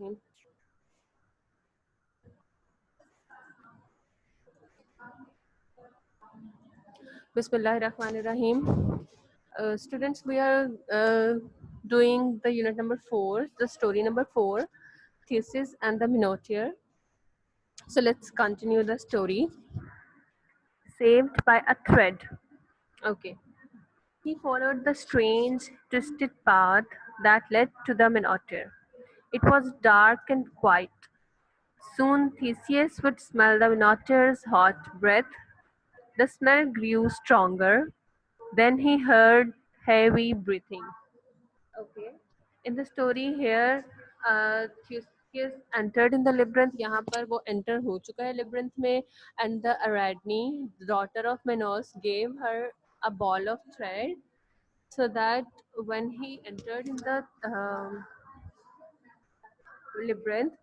Bismillahirrahmanirrahim. Bismillahirrahmanirrahim. Students, we are doing the unit number 4, the story number 4, Theseus and the Minotaur. So let's continue the story. Saved by a thread. Okay. He followed the strange, twisted path that led to the Minotaur. It was dark and quiet. Soon Theseus would smell the Minotaur's hot breath. The smell grew stronger. Then he heard heavy breathing. Okay. In the story here, Theseus entered in the labyrinth. यहाँ पर वो enter हो चुका है labyrinth में, and the Ariadne, daughter of Minos, gave her a ball of thread, so that when he entered in the labyrinth,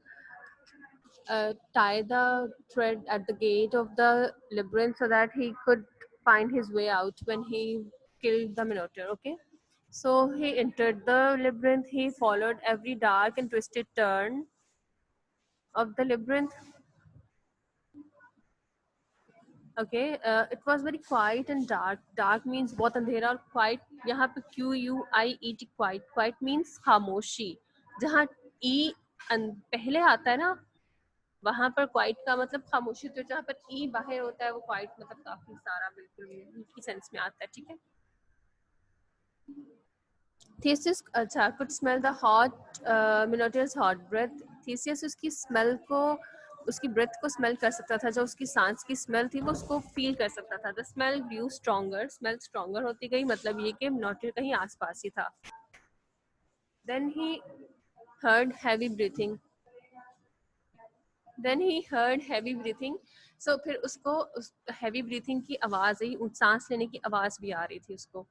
tie the thread at the gate of the labyrinth so that he could find his way out when he killed the Minotaur. Okay. So he entered the labyrinth. He followed every dark and twisted turn of the labyrinth. Okay, it was very quiet and dark. Dark means बहुत अंधेरा और quiet. यहाँ पे QUIET quiet. Quiet means खामोशी. जहाँ E पहले आता है ना, वहाँ पर quiet का मतलब खामोशी. तो जहाँ पर E बाहर होता है वो quiet मतलब काफी सारा बिल्कुल मीठी सेंस में आता है. ठीक है. Theseus could smell the hot Minotaur's hot breath. Theseus उसकी smell को, उसकी breath को smell कर सकता था. जो उसकी सांस की smell थी वो उसको feel कर सकता था. The smell grew stronger. Smell stronger होती गई, मतलब ये कि Minotaur कहीं आसपास ही था. Then he heard heavy breathing. So फिर उसको उस heavy breathing की आवाज आई, सांस लेने की आवाज भी आ रही थी उसको.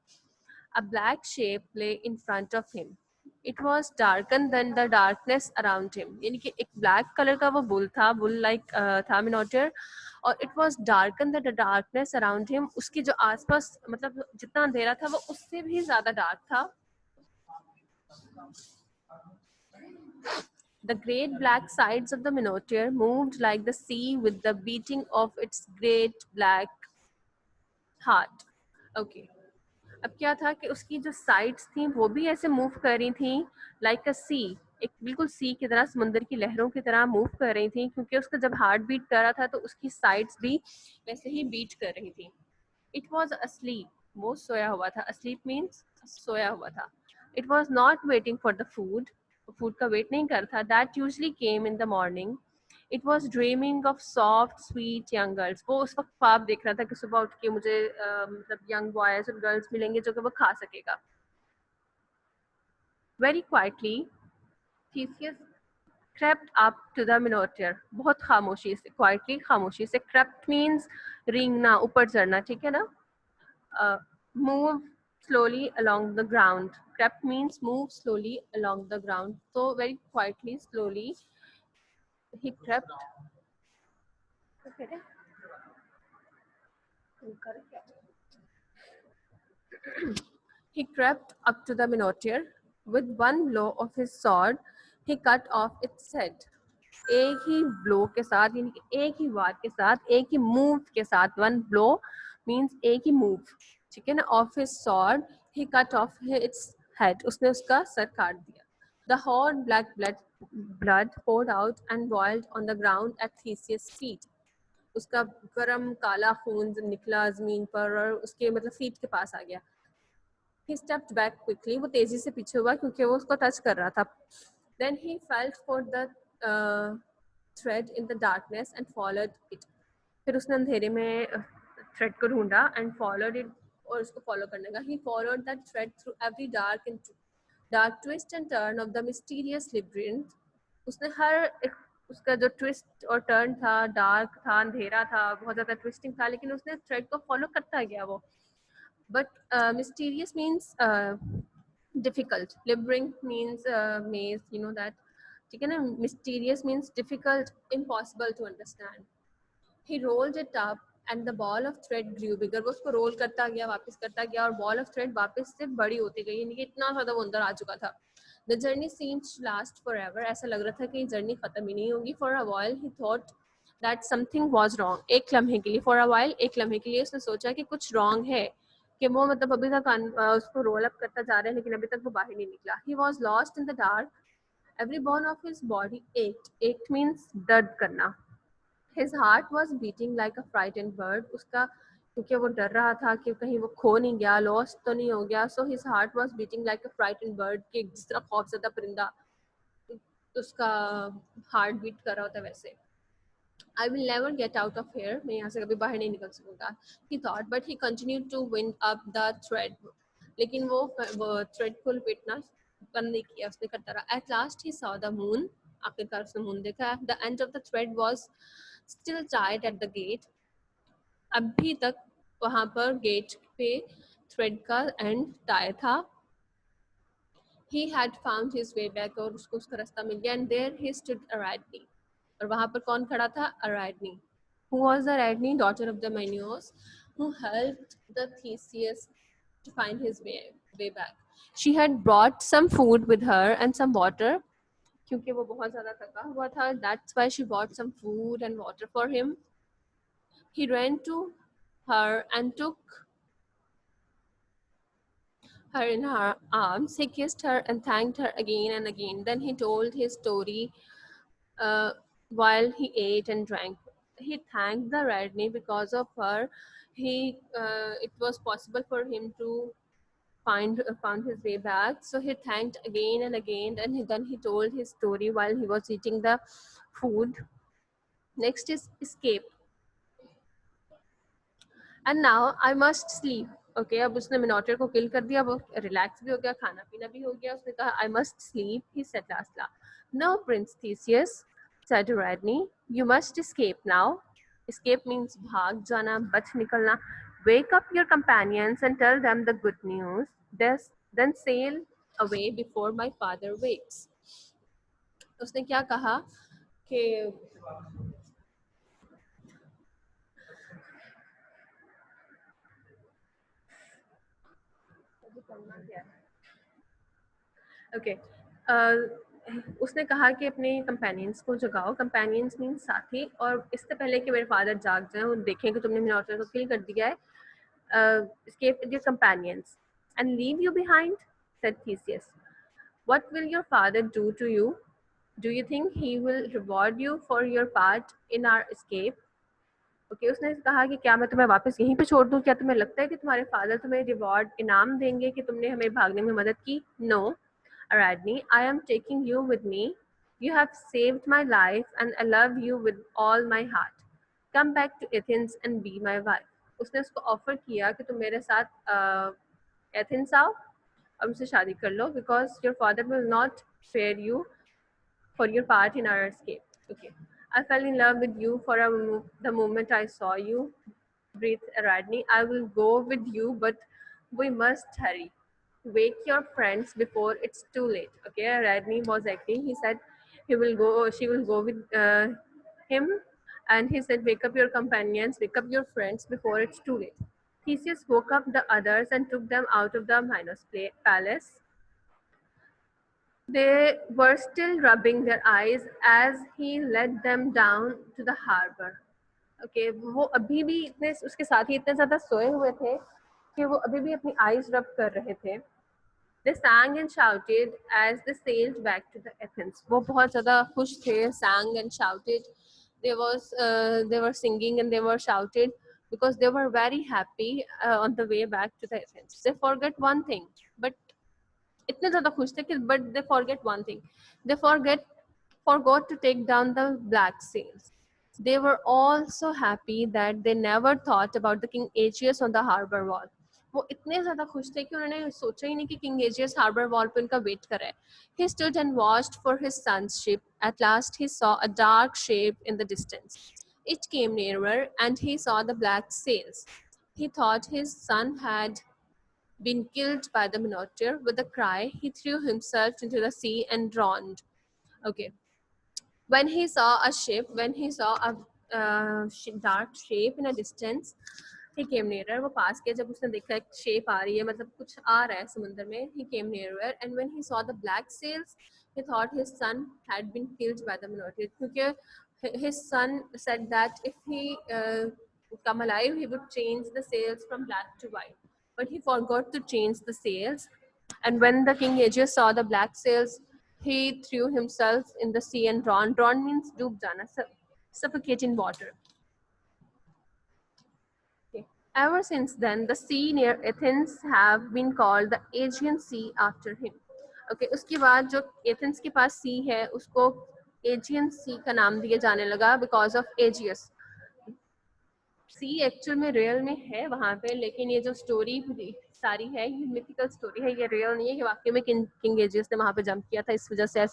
A black shape lay in front of him. It was darkened than the darkness around him. यानी कि एक black color का वो bull था, bull like था Minotaur, और it was darkened than the darkness around him. उसकी जो आसपास मतलब जितना अंधेरा था वो उससे भी ज़्यादा dark था. The great black sides of the Minotaur moved like the sea with the beating of its great black heart. Okay. अब क्या था कि उसकी जो साइड्स थी वो भी ऐसे मूव कर रही थी लाइक अ सी, एक बिल्कुल सी की तरह, समुद्र की लहरों की तरह मूव कर रही थी, क्योंकि उसका जब हार्ट बीट कर रहा था तो उसकी साइड्स भी वैसे ही बीट कर रही थी. इट वॉज अस्लीप, वो सोया हुआ था. अस्लीप मीन्स सोया हुआ था. It was not waiting for the food, food का वेट नहीं कर था. That usually came in the morning. It was dreaming of soft sweet young girls. वो उस वक्त ख्वाब देख रहा था कि सुबह उठ के मुझे मतलब यंग बॉयज और गर्ल्स मिलेंगे जो कि वो खा सकेगा. Very quietly Theseus crept up to the Minotaur. बहुत खामोशी से, quietly खामोशी से. Crept means रेंगना, ऊपर चढ़ना, ठीक है ना. Move slowly along the ground. Crept means move slowly along the ground. So very quietly, slowly he crept. He crept up to the Minotaur. With one blow of his sword, he cut off its head. एक ही blow के साथ, यानी कि एक ही वार के साथ, एक ही move के साथ, वन ब्लो मीन्स एक ही मूव, ठीक है ना. Of his sword he cut of its head, उसने उसका सर काट दिया. The hot black blood poured out and boiled on the ground at Theseus' feet. उसका गरम काला खून निकला जमीन पर और उसके मतलब फीट के पास आ गया. He stepped back quickly. वो तेजी से पीछे हुआ क्योंकि वो उसको टच कर रहा था. Then he felt for the thread in the darkness and followed it. फिर उसने अंधेरे में thread को ढूंढा and followed it, और उसको follow करने का. He followed that thread through every dark twist and turn of the mysterious labyrinth. उसने हर एक उसका जो ट्विस्ट और टर्न था, डार्क था, अंधेरा था, बहुत ज़्यादा ट्विस्टिंग था, लेकिन उसने थ्रेड को फॉलो करता गया वो. But mysterious means difficult. Labyrinth means maze, you know that. ठीक है ना. Mysterious means difficult, impossible to understand. He rolled it up and the ball of thread grew bigger. वो उसको रोल करता गया, वापस करता गया, और ball of thread वापस से बड़ी होती गई, यानी कि इतना ज़्यादा वो अंदर आ चुका था. The journey seemed to last forever. ऐसा लग रहा था कि जर्नी खत्म ही नहीं होगी. For a while he thought that something was wrong. एक लम्हे के लिए, for a while, एक लम्हे के लिए उसने सोचा कि कुछ wrong है, कि वो मतलब अभी तक उसको रोल अप करता जा रहा है लेकिन अभी तक वो बाहर नहीं निकला. He was lost in the dark. Every bone of his body ached. Ached means दर्द करना. His heart was beating like a frightened bird. उसका क्योंकि वो डर रहा था कि कहीं वो खो नहीं गया, लॉस्ट तो नहीं हो गया. So his heart was beating like a frightened bird, कि जिस तरह खौफजदा परिंदा उसका हार्ट बीट कर रहा होता है वैसे. I will never get out of here. मैं यहाँ से कभी बाहर नहीं निकल सकूंगा. He thought, but he continued to wind up the thread. लेकिन वो thread को लपेटना बंद नहीं किया, उसने करता रहा. At last he saw the moon. आखिरकार उसने moon देखा. The end of the thread was still tied at the gate. अभी तक वहाँ पर गेट पे थ्रेड का एंड टाई था. He had found his way back. और उसको उसका रास्ता मिल गया. And there he stood Ariadne. और वहाँ पर कौन खड़ा था? Ariadne. Who was Ariadne? Daughter of the Minos, who helped the Theseus to find his way back. She had brought some food with her and some water. क्योंकि वो बहुत ज़्यादा थका हुआ था. That's why she bought some food and water for him. He ran to her and took her in her arms. He kissed her and thanked her again and again. Then he told his story while he ate and drank. He thanked the Radney because of her. It was possible for him to found his way back. So he thanked again and again, and then he told his story while he was eating the food. Next is escape. And now I must sleep. Okay, अब उसने मिनोटियर को किल कर दिया, वो relax भी हो गया, खाना पीना भी हो गया. उसने कहा I must sleep. He said lastly, no prince Theseus, said Ariadne, you must escape now. Escape means भाग जाना, बच निकलना. Wake up your companions and tell them the good news. Then sail away before my father wakes. उसने क्या कहा कि okay, उसने कहा कि अपने कंपेनियंस को जगाओ. कंपेनियंस मीन साथी. और इससे पहले कि मेरे फादर जाग जाएं और देखें कि तुमने मिनोटियर को किल कर दिया है, escape with your companions and leave you behind, said Theseus. What will your father do to you? Do you think he will reward you for your part in our escape? Okay, उसने कहा कि क्या मैं तुम्हें वापस यहीं पे छोड़ दूं? क्या तुम्हें लगता है कि तुम्हारे फादर तुम्हें रिवॉर्ड इनाम देंगे कि तुमने हमें भागने में मदद की? No Ariadne, I am taking you with me. You have saved my life and I love you with all my heart. Come back to Athens and be my wife. उसने उसको ऑफर किया कि तुम मेरे साथ एथेंस आओ और मुझसे शादी कर लो, because your father will not spare you for your part in our escape. Okay. I fell in love with you for the moment I saw you, breathed Ariadne. I will go with you, but we must hurry. Wake your friends before it's too late. Okay, Ariadne was acting. He said she will go with him, and he said, wake up your companions, wake up your friends before it's too late. Theseus woke up the others and took them out of the Minos palace. They were still rubbing their eyes as he led them down to the harbor. Okay, वो अभी भी इतने उसके साथ ही इतने ज़्यादा सोए हुए थे कि वो अभी भी अपनी eyes rub कर रहे थे. They sang and shouted as they sailed back to the Athens. वो बहुत ज़्यादा खुश थे, sang and shouted. They were singing and they were shouted because they were very happy on the way back to the Athens. They forget one thing, but इतने ज़्यादा खुश थे कि but they forget one thing. They forgot to take down the black sails. They were all so happy that they never thought about the King Aegeus on the harbor wall. वो इतने ज़्यादा खुश थे कि उन्होंने सोचा ही नहीं कि King Aegeus harbor wall पे उनका वेट कर रहा है. He stood and watched for his son's ship. At last he saw a dark shape in the distance. It came nearer and he saw the black sails. He thought his son had been killed by the Minotaur. With a cry, he threw himself into the sea and drowned. Okay. When he saw a dark shape in a distance, He came nearer, वो पास गया जब उसने देखा एक shape आ रही है, मतलब कुछ आ रहा है समुद्र में. He came nearer and when he saw the black sails, he thought his son had been killed by the Minotaur. क्योंकि his son said that if he come alive, he would change the sails from black to white. But he forgot to change the sails. And when the king Aegeus saw the black sails, he threw himself in the sea and drowned. Drowned means डूब जाना, suffocate in water. Ever since then, the sea near Athens have been called the Aegean Sea after him. Okay, उसके बाद जो Athens के पास सी है उसको Aegean सी का नाम दिया जाने लगा बिकॉज ऑफ एजियस. सी एक्चुअल में रियल में है वहाँ पे, लेकिन ये जो स्टोरी सारी है ये मिथिकल स्टोरी है, ये रियल नहीं है. ये वाकई में किंग एजियस ने वहाँ पे जंप किया था, इस वजह से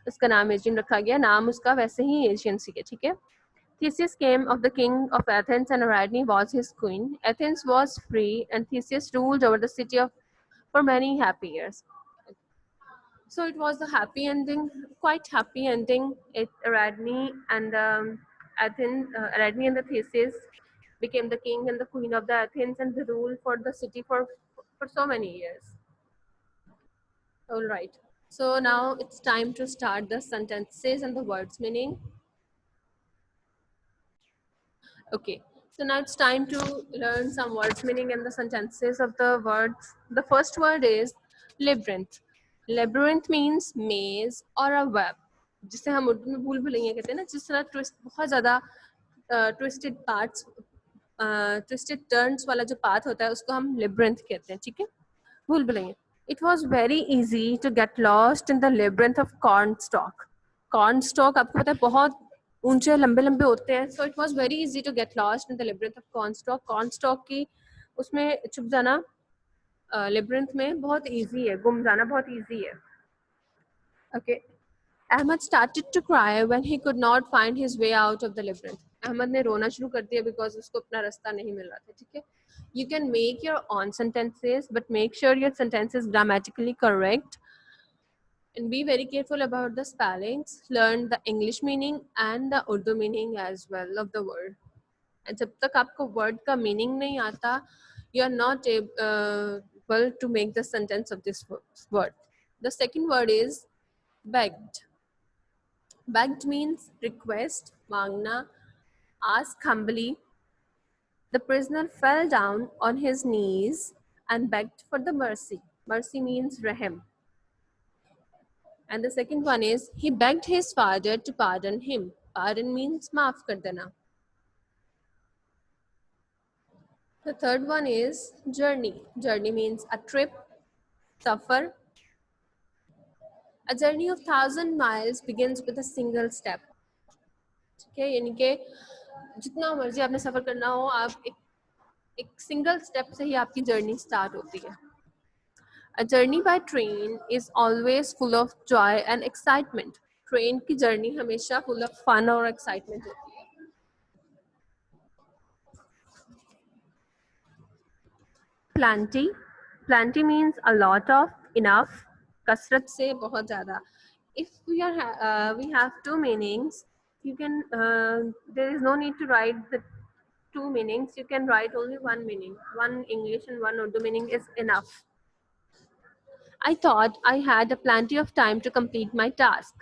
उसका नाम एजियन रखा गया. नाम उसका वैसे ही एजियन सी है. ठीक है. Theseus came of the king of Athens and Ariadne was his queen. Athens was free and Theseus ruled over the city for many happy years. So it was a happy ending, quite happy ending. Ariadne and Ariadne and the Theseus became the king and the queen of the Athens and they ruled for the city for so many years. All right. So now it's time to start the sentences and the words meaning. Okay, so now it's time to learn some words meaning and the sentences of the words. The first word is labyrinth. Labyrinth means maze or a web, जिसे हम उर्दू में भूल भुलैया कहते हैं ना, जिस तरह twist बहुत ज़्यादा ट्विस्टेड पार्ट्स, ट्विस्टेड टर्न्स वाला जो पाथ होता है उसको हम labyrinth कहते हैं. ठीक है, भूल Bhulaiyaa. It was very easy to get lost in the labyrinth of cornstalk. Cornstalk आपको पता है बहुत ऊंचे लंबे लंबे होते हैं. So it was very easy to get lost in the labyrinth of cornstalk. Cornstalk की उसमें छुप जाना लेब्रिंथ में बहुत इजी है, गुम जाना बहुत इजी है. Okay. Ahmed started to cry when he could not find his way out of the labyrinth. Ahmed ने रोना शुरू कर दिया बिकॉज उसको अपना रास्ता नहीं मिल रहा था. ठीक है. You can make your own sentences, but make sure your sentence is grammatically correct. And be very careful about the spellings. Learn the English meaning and the Urdu meaning as well of the word. And जब तक आपको word का meaning नहीं आता, you are not able to make the sentence of this word. The second word is begged. Begged means request, मांगना, ask humbly. The prisoner fell down on his knees and begged for the mercy. Mercy means rahim. And the second one is he begged his father to pardon him. Pardon means maaf kar dena. The third one is journey. Journey means a trip, safar. A journey of 1,000 miles begins with a single step. ठीक है, यानी कि जितना मर्जी आपने सफर करना हो, आप एक सिंगल स्टेप से ही आपकी जर्नी स्टार्ट होती है. A journey by train is always full of joy and excitement. Train की journey हमेशा full of fun और excitement होती है. Plenty. Plenty means a lot of, enough. कसरत से बहुत ज़्यादा. If we have two meanings, you can there is no need to write the two meanings. You can write only one meaning. One English and one Urdu meaning is enough. I thought I had a plenty of time to complete my task.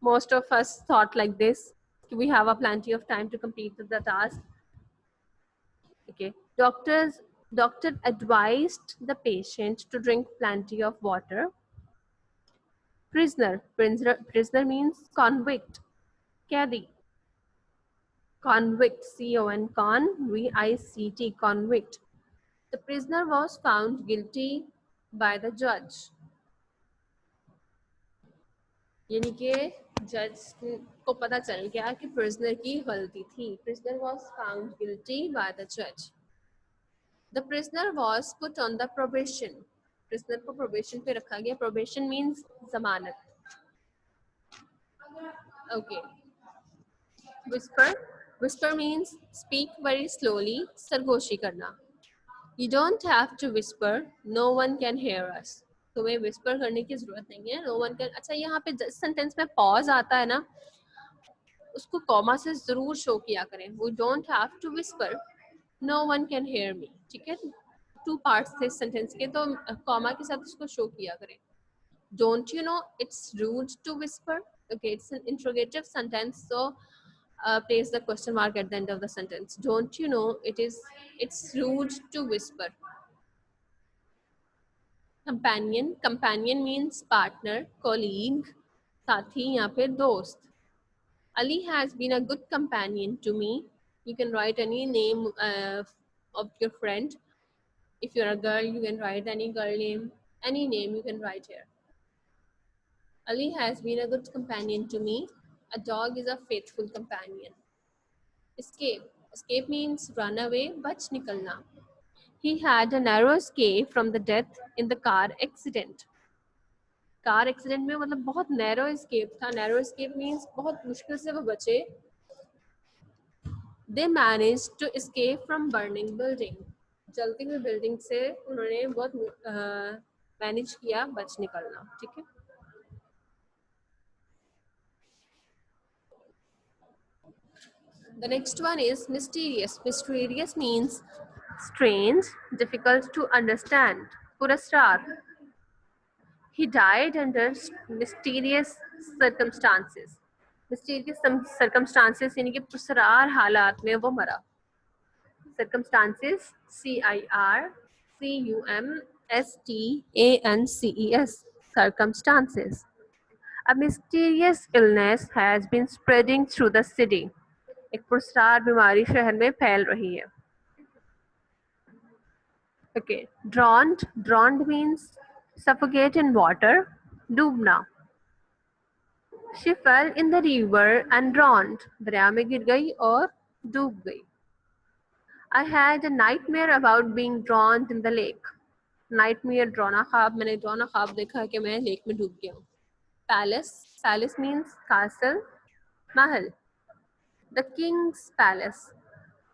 Most of us thought like this. We have a plenty of time to complete the task. Okay. Doctor advised the patient to drink plenty of water. Prisoner means convict. Kadi. Convict. C-O-N, V-I-C-T, convict. The prisoner was found guilty by the judge. यानी कि जज को पता चल गया कि prisoner की गलती थी. Prisoner was found guilty by the judge. The prisoner was put on the probation. Prisoner को probation पे रखा गया. Probation means जमानत. Okay. Whisper means speak very slowly. सरगोशी करना. You don't have to whisper. No one can hear us. तुम्हें whisper करने की जरूरत नहीं है. No one can. अच्छा, यहाँ पे sentence में pause आता है ना, उसको comma से जरूर show किया करें. We don't have to whisper. no one can hear me. ठीक है, टू पार्ट्स थे सेंटेंस के, तो कॉमा के साथ उसको शो किया करें. Don't you know it's rude to whisper? Okay, it's an interrogative sentence, so place the question mark at the end of the sentence. Don't you know it's rude to whisper? Companion. Companion means partner, colleague, साथी या फिर दोस्त. Ali has been a good companion to me. You can write any name of your friend. If you're a girl, you can write any girl name, any name you can write here. Ali has been a good companion to me. A dog is a faithful companion. Escape. Escape means run away, bach nikalna. He had a narrow escape from the death in the car accident. Car accident में मतलब बहुत narrow escape था. Narrow escape means बहुत मुश्किल से वो बचे. They manage to escape from burning building. जलती हुई बिल्डिंग से उन्होंने बहुत मैनेज किया बच निकलना. ठीक है. The next one is mysterious. Mysterious means strange, difficult to understand. Purasrar. He died under mysterious circumstances. Mysterious circumstances यानी कि पुरस्रार हालात में वो मरा. Circumstances, circumstances. Circumstances. A mysterious illness has been spreading through the city. एक पुरस्रार बीमारी शहर में फैल रही है. Okay, drowned. Drowned means suffocate in water. Dumna. She fell in the river and drowned. दरिया में गिर गई और डूब गई. I had a nightmare about being drowned in the lake. Nightmare, drona ख्वाब. मैंने drona ख्वाब देखा कि मैं लेक में डूब गया हूँ. Palace. Palace means castle, Mahal. The king's palace.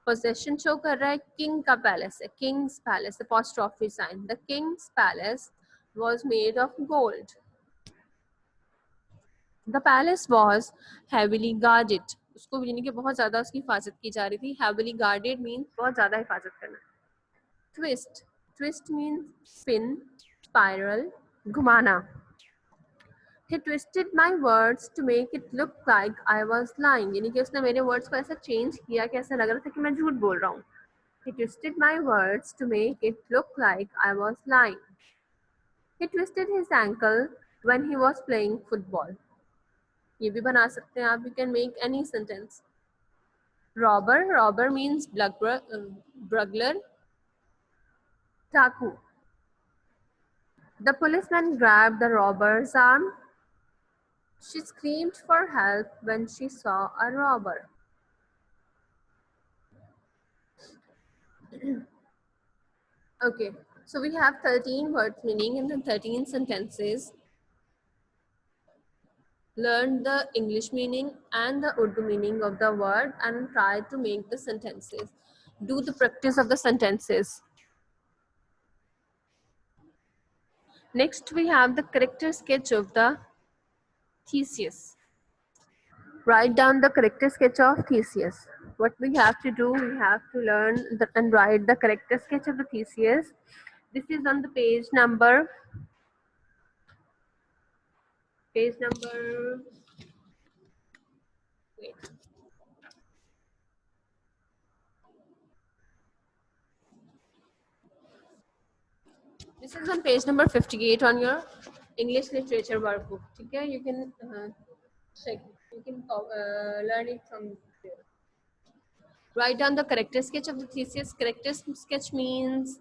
Possession show कर रहा है, king का palace है. King's palace, apostrophe sign. The king's palace was made of gold. The palace was heavily guarded. उसको यानी कि बहुत ज़्यादा उसकी हिफाजत की जा रही थी. Heavily guarded means बहुत ज़्यादा हिफाजत करना. Twist. Twist means spin, spiral, घुमाना. He twisted my words to make it look like I was lying. यानी कि उसने मेरे words को ऐसा change किया कि ऐसा लग रहा था कि मैं झूठ बोल रहा हूँ. He twisted my words to make it look like I was lying. He twisted his ankle when he was playing football. ये भी बना सकते हैं आप. You can make any sentence. Robber. Robber means burglar. Taku. The policeman grabbed the robber's arm. She screamed for help when she saw a robber. Okay, so we have 13 words meaning in the 13 sentences. Learn the English meaning and the Urdu meaning of the word and try to make the sentences. Do the practice of the sentences. Next, we have the character sketch of the Theseus. Write down the character sketch of Theseus. What we have to do, we have to learn and write the character sketch of the Theseus. This is on the page number wait. This is on page number 58 on your English literature workbook. Okay, you can check. You can learn it from there. Write down the character sketch of the Theseus. Character sketch means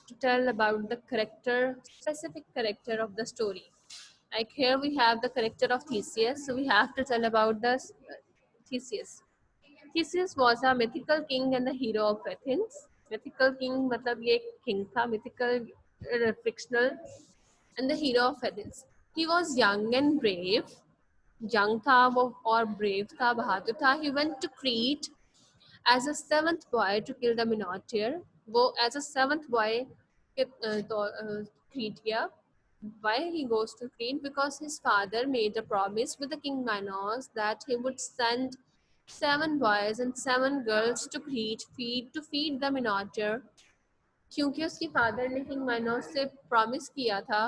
to tell about the character, specific character of the story. Like here we have the character of Theseus, so we have to tell about the Theseus. Theseus was a mythical king and the hero of Athens. Mythical king मतलब ये king था, mythical fictional, and the hero of Athens. He was young and brave. Young था वो और brave था, बहादुर था. He went to Crete as a seventh boy to kill the Minotaur. वो as a seventh boy Crete गया. Why he goes to Crete? Because his father made a promise with the king Minos that he would send 7 boys and 7 girls to feed the Minotaur, क्योंकि उसके father ने king Minos से promise किया था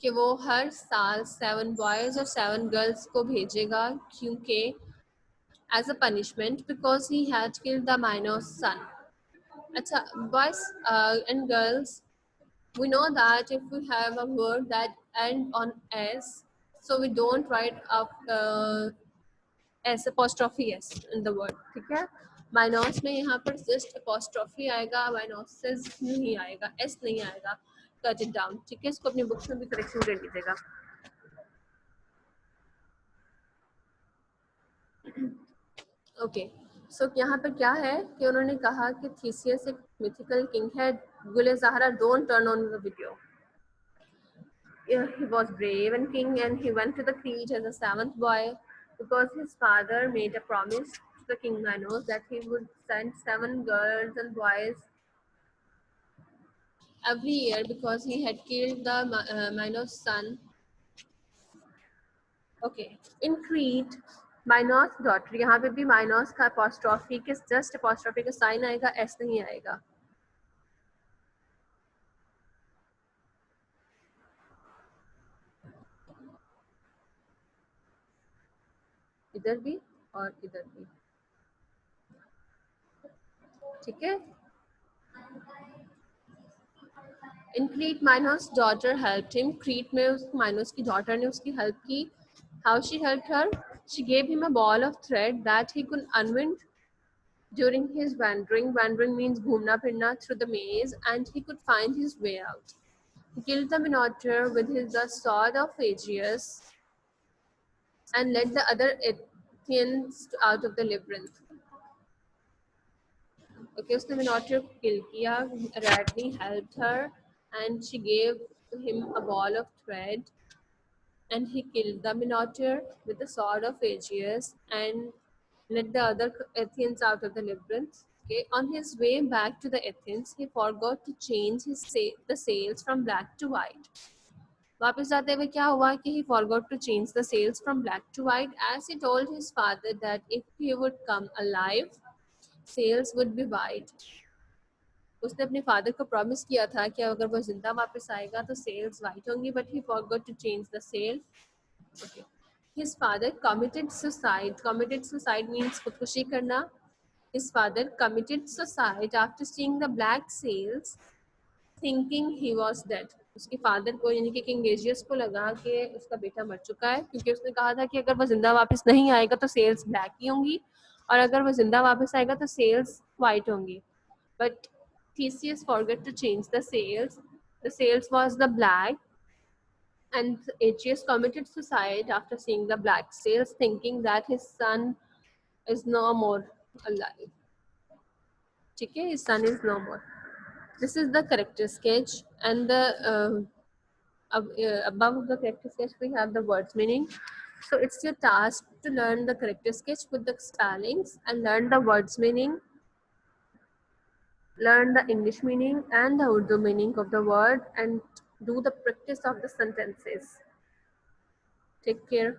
कि वो हर साल 7 बॉयज और 7 गर्ल्स को भेजेगा, क्योंकि as a punishment because he had killed the Minos son. अच्छा, boys and girls, we know that if we have a word that end on s, so we don't write s apostrophe s in the word, ठीक है. माइनॉस में यहाँ पर just apostrophe आएगा, माइनोसिस नहीं आएगा, s नहीं आएगा. कट इट डाउन, ठीक है. इसको अपनी बुक्स में भी करेक्शन कर लीजिएगा. ओके, सो यहाँ पर क्या है कि उन्होंने कहा कि थीसियस एक मिथिकल किंग है. Gule Zahra, don't turn on the video. He was brave and king, and he went to the Crete as a 7th boy because his father made a promise to the king Minos that he would send 7 girls and boys every year because he had killed the Minos son. Okay, in Crete, Minos daughter, यहाँ पे भी Minos का apostrophe के just apostrophe का sign आएगा, S नहीं आएगा. इधर भी और इधर भी, ठीक है. In Crete, Minos' daughter helped him. Crete में उस Minos की daughter ने उसकी help की. How she helped her? She gave him a ball of thread that he could unwind during his wandering. Wandering means घूमना फिरना through the maze, and he could find his way out. He killed the Minotaur with the sword of Aegeus and led the other Athenians out of the labyrinth. Okay, उसने Minotaur को kill किया. Radney helped her, and she gave him a ball of thread, and he killed the Minotaur with the sword of Aegeus and led the other Athenians out of the labyrinth. Okay, on his way back to the Athens, he forgot to change the sails from black to white. वापस जाते हुए क्या हुआ कि he forgot to change the sails from black to white, as he told his father that if he would come alive, sails would be white. उसने अपने father को promise किया था कि अगर वो जिंदा वापस आएगा तो सेल्स वाइट होंगी, but he forgot to change the sail. Okay. His father committed suicide. Committed suicide means खुदकुशी करना. His father committed suicide after seeing the black sails, thinking he was dead. उसके फादर को यानी कि king एजियस को लगा कि उसका बेटा मर चुका है, क्योंकि उसने कहा था कि अगर वो जिंदा वापस नहीं आएगा तो सेल्स ब्लैक ही होंगी, और अगर वो जिंदा वापस आएगा तो सेल्स वाइट होंगी. But Theseus forgot to change the sails. The sails was the black, and Aegeus committed suicide after seeing the black sails, thinking that his son is no more alive. Okay, his son is no more. This is the character sketch, and above the character sketch we have the words meaning. So it's your task to learn the character sketch with the spellings and learn the words meaning, learn the English meaning and the Urdu meaning of the word, and do the practice of the sentences. Take care.